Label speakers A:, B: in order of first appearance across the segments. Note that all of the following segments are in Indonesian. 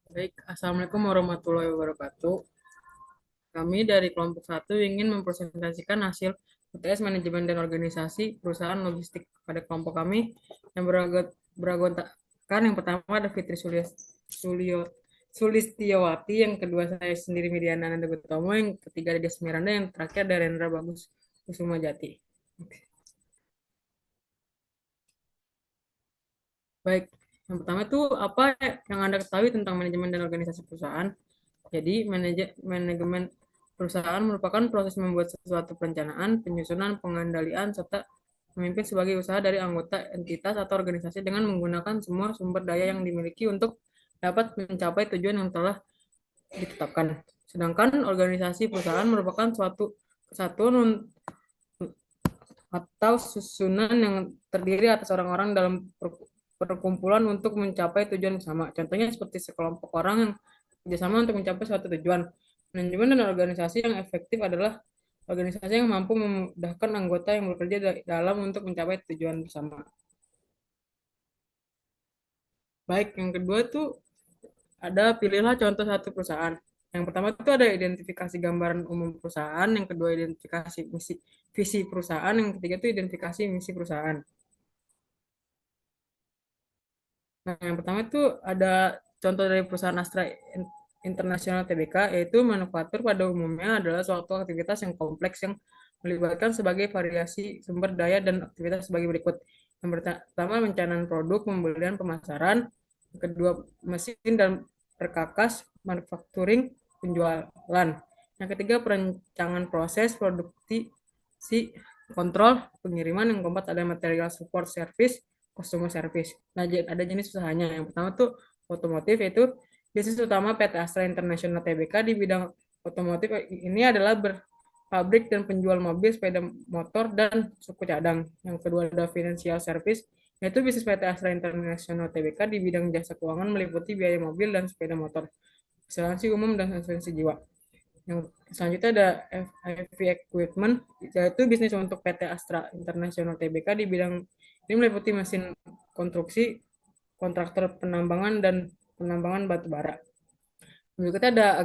A: Baik, Assalamualaikum warahmatullahi wabarakatuh. Kami dari kelompok satu ingin mempresentasikan hasil UTS Manajemen dan Organisasi Perusahaan Logistik pada kelompok kami yang beranggotakan yang pertama ada Fitri Sulio, Sulistiawati, yang kedua saya sendiri Midiana Nanda Gutomo, yang ketiga ada Jas Miranda, yang terakhir ada Rendra Bagus Kusuma Jati. Baik, yang pertama itu apa yang Anda ketahui tentang manajemen dan organisasi perusahaan? Jadi, manajemen perusahaan merupakan proses membuat sesuatu perencanaan, penyusunan, pengendalian, serta memimpin sebagai usaha dari anggota entitas atau organisasi dengan menggunakan semua sumber daya yang dimiliki untuk dapat mencapai tujuan yang telah ditetapkan. Sedangkan organisasi perusahaan merupakan suatu kesatuan atau susunan yang terdiri atas orang-orang dalam perkumpulan untuk mencapai tujuan bersama. Contohnya seperti sekelompok orang yang kerjasama untuk mencapai suatu tujuan. Manajemen dan organisasi yang efektif adalah organisasi yang mampu memudahkan anggota yang bekerja dalam untuk mencapai tujuan bersama. Baik, yang kedua tuh ada pilihlah contoh satu perusahaan. Yang pertama itu ada identifikasi gambaran umum perusahaan, yang kedua identifikasi visi perusahaan, yang ketiga itu identifikasi misi perusahaan. Nah, yang pertama itu ada contoh dari perusahaan Astra International Tbk, yaitu manufaktur pada umumnya adalah suatu aktivitas yang kompleks yang melibatkan sebagai variasi sumber daya dan aktivitas sebagai berikut. Yang pertama, perencanaan produk, pembelian, pemasaran. Yang kedua, mesin dan perkakas, manufacturing, penjualan. Yang ketiga, perencanaan proses, produksi, kontrol, pengiriman. Yang keempat, ada material support service, customer service. Nah, ada jenis usahanya. Yang pertama tuh otomotif, yaitu bisnis utama PT Astra International Tbk di bidang otomotif ini adalah berpabrik dan penjual mobil, sepeda motor, dan suku cadang. Yang kedua ada financial service, yaitu bisnis PT Astra International Tbk di bidang jasa keuangan meliputi biaya mobil dan sepeda motor, asuransi umum, dan asuransi jiwa. Yang selanjutnya ada FV Equipment, yaitu bisnis untuk PT Astra International Tbk di bidang ini meliputi mesin konstruksi, kontraktor penambangan, dan penambangan batu bara. Berikutnya ada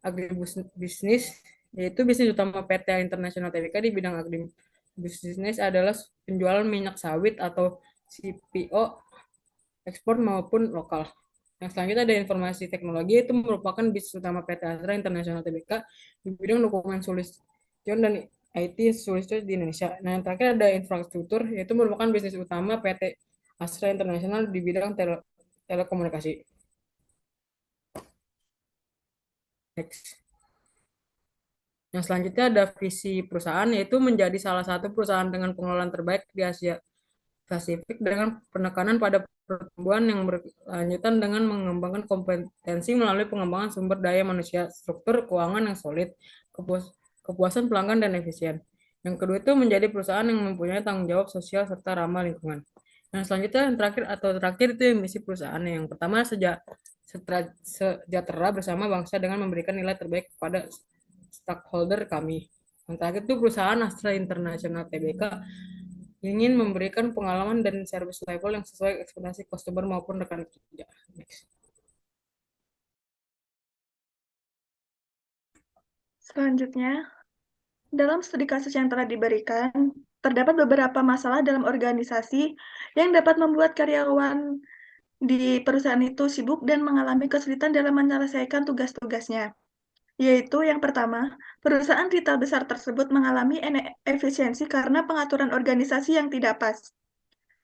A: agribisnis, yaitu bisnis utama PT International Tbk di bidang agribisnis adalah penjualan minyak sawit atau CPO ekspor maupun lokal. Yang selanjutnya ada informasi teknologi, itu merupakan bisnis utama PT Astra International Tbk di bidang dokumen Sulistion dan IT Sulistion di Indonesia. Nah, yang terakhir ada infrastruktur, yaitu merupakan bisnis utama PT Astra International di bidang telekomunikasi. Next. Yang selanjutnya ada visi perusahaan, yaitu menjadi salah satu perusahaan dengan pengelolaan terbaik di Asia Pasifik dengan penekanan pada pertumbuhan yang berkelanjutan dengan mengembangkan kompetensi melalui pengembangan sumber daya manusia, struktur keuangan yang solid, kepuasan pelanggan, dan efisien. Yang kedua itu menjadi perusahaan yang mempunyai tanggung jawab sosial serta ramah lingkungan. Yang selanjutnya yang terakhir itu misi perusahaan. Yang pertama sejahtera bersama bangsa dengan memberikan nilai terbaik kepada stakeholder kami. Yang terakhir itu perusahaan Astra International Tbk ingin memberikan pengalaman dan service level yang sesuai ekspektasi customer maupun rekan kerja. Next.
B: Selanjutnya, dalam studi kasus yang telah diberikan, terdapat beberapa masalah dalam organisasi yang dapat membuat karyawan di perusahaan itu sibuk dan mengalami kesulitan dalam menyelesaikan tugas-tugasnya. Yaitu yang pertama, perusahaan retail besar tersebut mengalami efisiensi karena pengaturan organisasi yang tidak pas.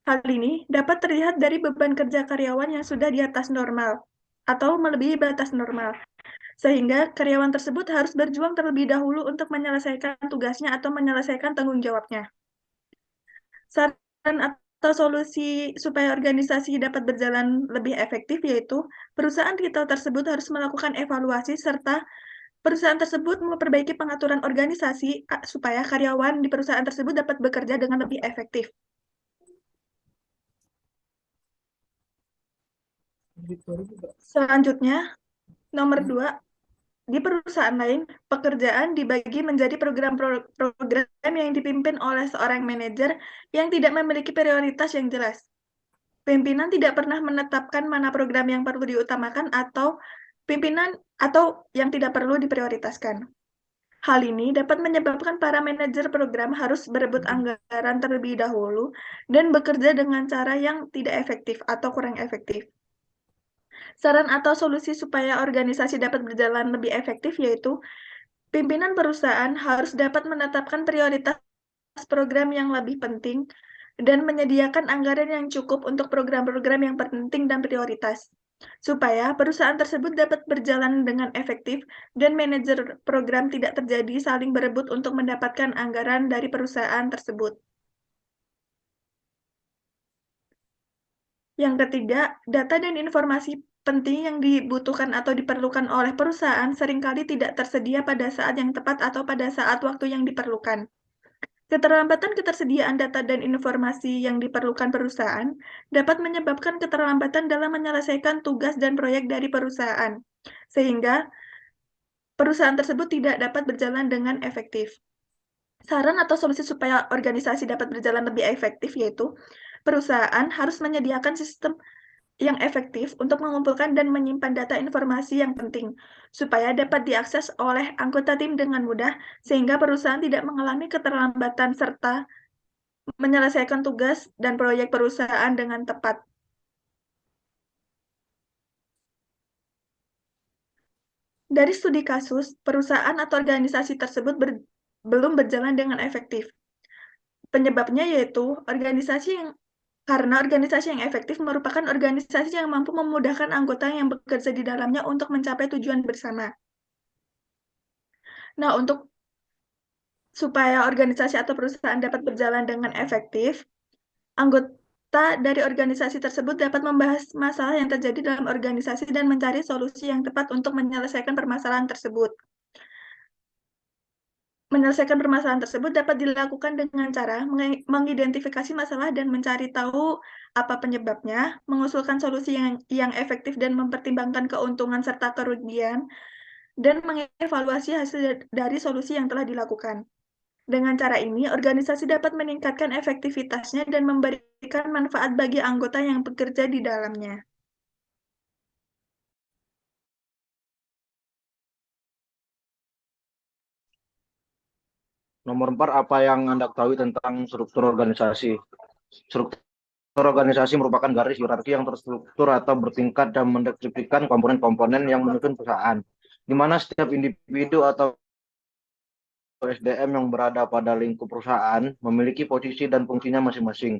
B: Hal ini dapat terlihat dari beban kerja karyawan yang sudah di atas normal atau melebihi batas normal, sehingga karyawan tersebut harus berjuang terlebih dahulu untuk menyelesaikan tugasnya atau menyelesaikan tanggung jawabnya. Saran atau solusi supaya organisasi dapat berjalan lebih efektif yaitu perusahaan retail tersebut harus melakukan evaluasi serta perusahaan tersebut memperbaiki pengaturan organisasi supaya karyawan di perusahaan tersebut dapat bekerja dengan lebih efektif. Selanjutnya, nomor 2, di perusahaan lain, pekerjaan dibagi menjadi program-program yang dipimpin oleh seorang manajer yang tidak memiliki prioritas yang jelas. Pimpinan tidak pernah menetapkan mana program yang perlu diutamakan atau yang tidak perlu diprioritaskan. Hal ini dapat menyebabkan para manajer program harus berebut anggaran terlebih dahulu dan bekerja dengan cara yang tidak efektif atau kurang efektif. Saran atau solusi supaya organisasi dapat berjalan lebih efektif yaitu pimpinan perusahaan harus dapat menetapkan prioritas program yang lebih penting dan menyediakan anggaran yang cukup untuk program-program yang penting dan prioritas, supaya perusahaan tersebut dapat berjalan dengan efektif dan manajer program tidak terjadi saling berebut untuk mendapatkan anggaran dari perusahaan tersebut. Yang ketiga, data dan informasi penting yang dibutuhkan atau diperlukan oleh perusahaan seringkali tidak tersedia pada saat yang tepat atau pada saat waktu yang diperlukan. Keterlambatan ketersediaan data dan informasi yang diperlukan perusahaan dapat menyebabkan keterlambatan dalam menyelesaikan tugas dan proyek dari perusahaan, sehingga perusahaan tersebut tidak dapat berjalan dengan efektif. Saran atau solusi supaya organisasi dapat berjalan lebih efektif yaitu perusahaan harus menyediakan sistem yang efektif untuk mengumpulkan dan menyimpan data informasi yang penting, supaya dapat diakses oleh anggota tim dengan mudah, sehingga perusahaan tidak mengalami keterlambatan serta menyelesaikan tugas dan proyek perusahaan dengan tepat. Dari studi kasus, perusahaan atau organisasi tersebut belum berjalan dengan efektif. Penyebabnya yaitu karena organisasi yang efektif merupakan organisasi yang mampu memudahkan anggota yang bekerja di dalamnya untuk mencapai tujuan bersama. Nah, supaya organisasi atau perusahaan dapat berjalan dengan efektif, anggota dari organisasi tersebut dapat membahas masalah yang terjadi dalam organisasi dan mencari solusi yang tepat untuk menyelesaikan permasalahan tersebut. Menyelesaikan permasalahan tersebut dapat dilakukan dengan cara mengidentifikasi masalah dan mencari tahu apa penyebabnya, mengusulkan solusi yang efektif dan mempertimbangkan keuntungan serta kerugian, dan mengevaluasi hasil dari solusi yang telah dilakukan. Dengan cara ini, organisasi dapat meningkatkan efektivitasnya dan memberikan manfaat bagi anggota yang bekerja di dalamnya.
C: Nomor 4, apa yang Anda ketahui tentang struktur organisasi? Struktur organisasi merupakan garis hierarki yang terstruktur atau bertingkat dan mendeskripsikan komponen-komponen yang menyusun perusahaan, di mana setiap individu atau SDM yang berada pada lingkup perusahaan memiliki posisi dan fungsinya masing-masing.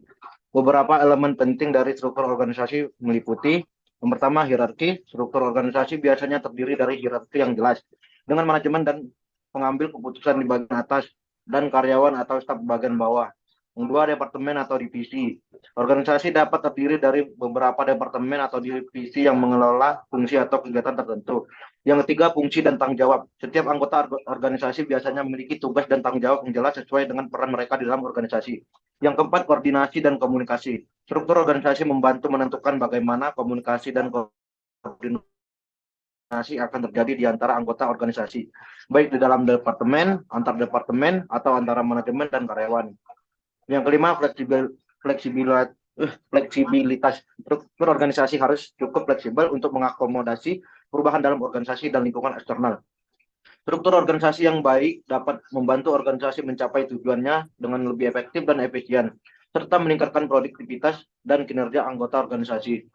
C: Beberapa elemen penting dari struktur organisasi meliputi: yang pertama, hierarki. Struktur organisasi biasanya terdiri dari hierarki yang jelas, dengan manajemen dan pengambil keputusan di bagian atas dan karyawan atau staf bagian bawah. Yang kedua, departemen atau divisi. Organisasi dapat terdiri dari beberapa departemen atau divisi yang mengelola fungsi atau kegiatan tertentu. Yang ketiga, fungsi dan tanggung jawab. Setiap anggota organisasi biasanya memiliki tugas dan tanggung jawab yang jelas sesuai dengan peran mereka di dalam organisasi. Yang keempat, koordinasi dan komunikasi. Struktur organisasi membantu menentukan bagaimana komunikasi dan koordinasi akan terjadi di antara anggota organisasi, baik di dalam departemen, antar departemen, atau antara manajemen dan karyawan. Yang kelima, fleksibilitas. Struktur organisasi harus cukup fleksibel untuk mengakomodasi perubahan dalam organisasi dan lingkungan eksternal. Struktur organisasi yang baik dapat membantu organisasi mencapai tujuannya dengan lebih efektif dan efisien, serta meningkatkan produktivitas dan kinerja anggota organisasi.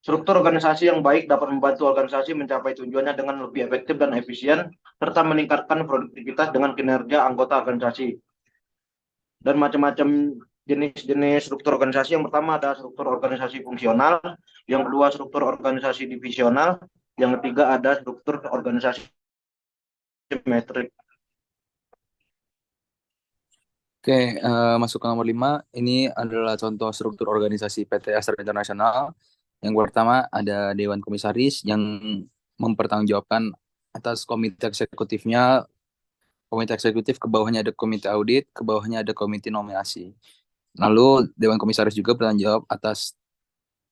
C: Struktur organisasi yang baik dapat membantu organisasi mencapai tujuannya dengan lebih efektif dan efisien, serta meningkatkan produktivitas dengan kinerja anggota organisasi. Dan macam-macam jenis-jenis struktur organisasi. Yang pertama ada struktur organisasi fungsional, yang kedua struktur organisasi divisional, yang ketiga ada struktur organisasi metrik.
D: Oke, masuk ke nomor 5. Ini adalah contoh struktur organisasi PT Astra International. Yang pertama ada Dewan Komisaris yang mempertanggungjawabkan atas komite eksekutifnya. Komite eksekutif, ke bawahnya ada komite audit, ke bawahnya ada komite nominasi. Lalu Dewan Komisaris juga bertanggung jawab atas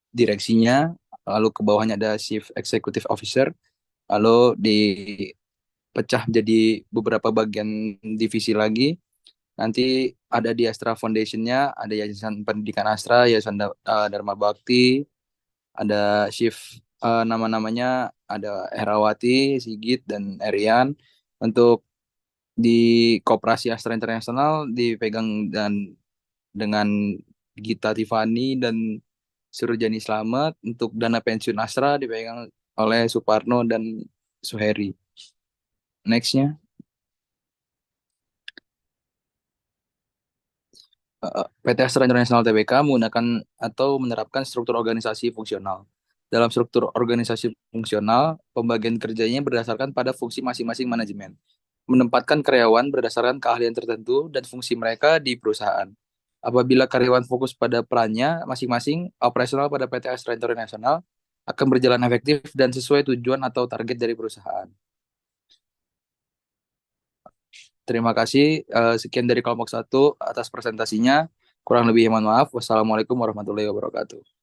D: direksinya, lalu ke bawahnya ada Chief Executive Officer, lalu dipecah jadi beberapa bagian divisi lagi. Nanti ada di Astra Foundation-nya, ada Yayasan Pendidikan Astra, Yayasan Dharma Bakti, ada shift nama-namanya, ada Herawati, Sigit, dan Erian. Untuk di Koperasi Astra Internasional dipegang dan dengan Gita Tiffany dan Surjani Slamet. Untuk dana pensiun Astra dipegang oleh Suparno dan Suheri. Nextnya. PT Astra International Tbk menggunakan atau menerapkan struktur organisasi fungsional. Dalam struktur organisasi fungsional, pembagian kerjanya berdasarkan pada fungsi masing-masing manajemen, menempatkan karyawan berdasarkan keahlian tertentu dan fungsi mereka di perusahaan. Apabila karyawan fokus pada perannya masing-masing, operasional pada PT Astra International akan berjalan efektif dan sesuai tujuan atau target dari perusahaan. Terima kasih. Sekian dari kelompok 1 atas presentasinya. Kurang lebih mohon maaf. Wassalamualaikum warahmatullahi wabarakatuh.